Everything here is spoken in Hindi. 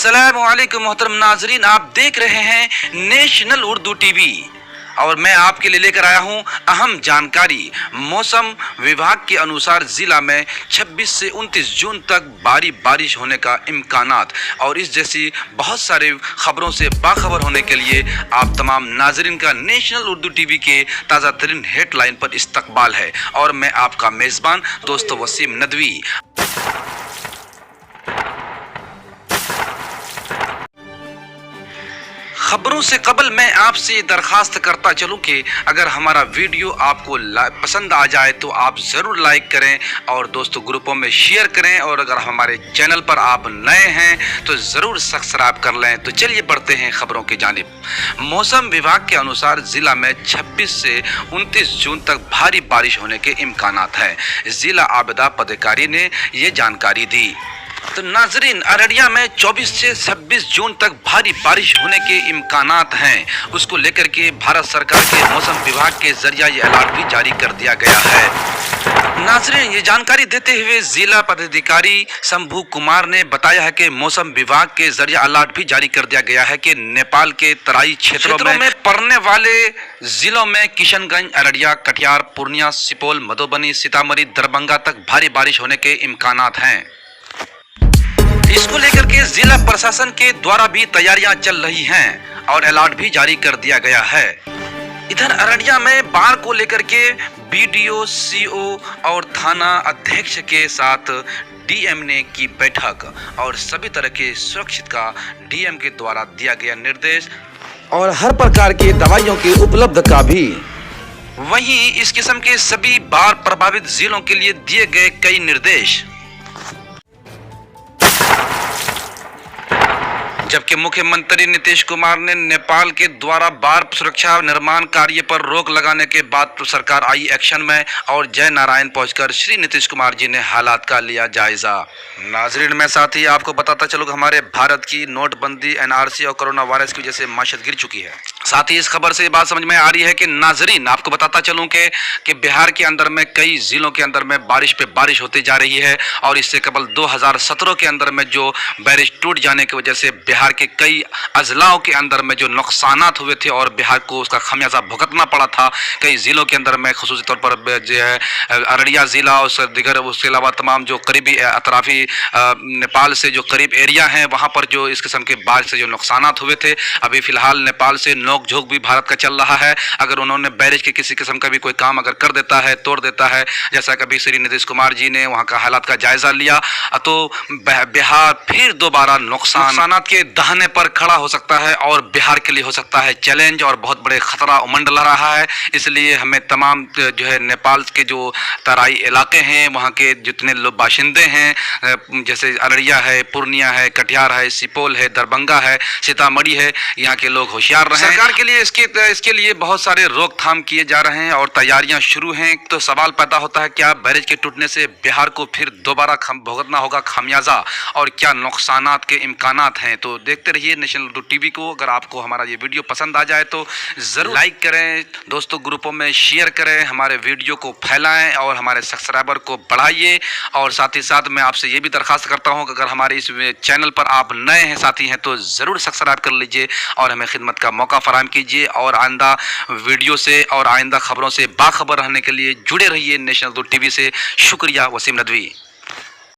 अस्सलामुअलैकुम मोहतरम नाजरीन, आप देख रहे हैं नेशनल उर्दू टीवी और मैं आपके लिए लेकर आया हूं अहम जानकारी। मौसम विभाग के अनुसार ज़िला में 26 से 29 जून तक भारी बारिश होने का इम्कानात और इस जैसी बहुत सारे ख़बरों से बाखबर होने के लिए आप तमाम नाजरीन का नेशनल उर्दू टीवी के ताज़ा तरीन हेडलाइन पर इस्तकबाल है और मैं आपका मेज़बान दोस्त वसीम नदवी। खबरों से कबल मैं आपसे दरखास्त करता चलूं कि अगर हमारा वीडियो आपको पसंद आ जाए तो आप ज़रूर लाइक करें और दोस्तों ग्रुपों में शेयर करें और अगर हमारे चैनल पर आप नए हैं तो ज़रूर सब्सक्राइब कर लें। तो चलिए बढ़ते हैं खबरों की जानिब। मौसम विभाग के अनुसार ज़िला में 26 से 29 जून तक भारी बारिश होने के इम्कानात हैं। ज़िला आपदा पदाधिकारी ने ये जानकारी दी। तो नाजरीन, अररिया में 24 से 26 जून तक भारी बारिश होने के इम्कानात हैं। उसको लेकर के भारत सरकार के मौसम विभाग के जरिए ये अलर्ट भी जारी कर दिया गया है। नाजरीन, ये जानकारी देते हुए जिला पदाधिकारी शंभू कुमार ने बताया है कि मौसम विभाग के जरिए अलर्ट भी जारी कर दिया गया है कि नेपाल के तराई क्षेत्रों में पड़ने वाले जिलों में किशनगंज, अररिया, कटिहार, पूर्णिया, सुपौल, मधुबनी, सीतामढ़ी, दरभंगा तक भारी बारिश होने के इम्कानात हैं। इसको लेकर के जिला प्रशासन के द्वारा भी तैयारियां चल रही हैं और अलर्ट भी जारी कर दिया गया है। इधर अररिया में बाढ़ को लेकर के बीडीओ, सीओ और थाना अध्यक्ष के साथ डीएम ने की बैठक और सभी तरह के सुरक्षित का डीएम के द्वारा दिया गया निर्देश और हर प्रकार की दवाइयों की उपलब्ध का भी। वहीं इस किस्म के सभी बाढ़ प्रभावित जिलों के लिए दिए गए कई निर्देश। जबकि मुख्यमंत्री नीतीश कुमार ने नेपाल के द्वारा बाढ़ सुरक्षा निर्माण कार्य पर रोक लगाने के बाद तो सरकार आई एक्शन में और जय नारायण पहुंचकर श्री नीतीश कुमार जी ने हालात का लिया जायजा। नाजरीन, मैं साथ ही आपको बताता चलूँ कि हमारे भारत की नोटबंदी, एनआरसी और कोरोना वायरस की वजह से माशत गिर चुकी है। साथ ही इस खबर से बात समझ में आ रही है कि नाजरीन, आपको बताता चलूँ कि बिहार के अंदर में कई जिलों के अंदर में बारिश पे बारिश होती जा रही है और इससे केवल 2017 के अंदर में जो बैरिज टूट जाने की वजह से बिहार के कई अजलाओं के अंदर में जो नुकसानात हुए थे और बिहार को उसका खमियाजा भुगतना पड़ा था कई जिलों के अंदर में, खुसूसी तौर पर जो है अररिया ज़िला और दिगर, उसके अलावा तमाम जो करीबी अतराफी नेपाल से जो करीब एरिया हैं वहाँ पर जो इस किस्म के बारिश से जो नुकसानात हुए थे। अभी फिलहाल नेपाल से नोक-झोंक भी भारत का चल रहा है। अगर उन्होंने बैरिज के किसी किस्म का भी कोई काम अगर कर देता है, तोड़ देता है, जैसा कभी श्री नीतीश कुमार जी ने वहाँ का हालात का जायजा लिया, तो बिहार फिर दोबारा नुकसानात के दहाने पर खड़ा हो सकता है और बिहार के लिए हो सकता है चैलेंज और बहुत बड़े खतरा उमंडला रहा है। इसलिए हमें तमाम जो है नेपाल के जो तराई इलाके हैं वहाँ के जितने लोग बाशिंदे हैं, जैसे अररिया है, पूर्णिया है, कटिहार है, सुपौल है, दरभंगा है, सीतामढ़ी है, यहाँ के लोग होशियार रहें। सरकार के लिए इसके लिए बहुत सारे रोकथाम किए जा रहे हैं और तैयारियां शुरू हैं। तो सवाल पैदा होता है, क्या बैरिज के टूटने से बिहार को फिर दोबारा भुगतना होगा खामियाजा और क्या नुकसानात के इम्कानात हैं? तो देखते रहिए नेशनल उर्दू टीवी को। अगर आपको हमारा ये वीडियो पसंद आ जाए तो ज़रूर लाइक करें, दोस्तों ग्रुपों में शेयर करें, हमारे वीडियो को फैलाएं और हमारे सब्सक्राइबर को बढ़ाइए। और साथ ही साथ मैं आपसे ये भी दरख्वास्त करता हूँ कि अगर हमारे इस चैनल पर आप नए हैं, साथी हैं, तो ज़रूर सब्सक्राइब कर लीजिए और हमें खिदमत का मौका फराहम कीजिए और आइंदा वीडियो से और आइंदा खबरों से बाखबर रहने के लिए जुड़े रहिए नेशनल उर्दू टीवी से। शुक्रिया, वसीम नदवी।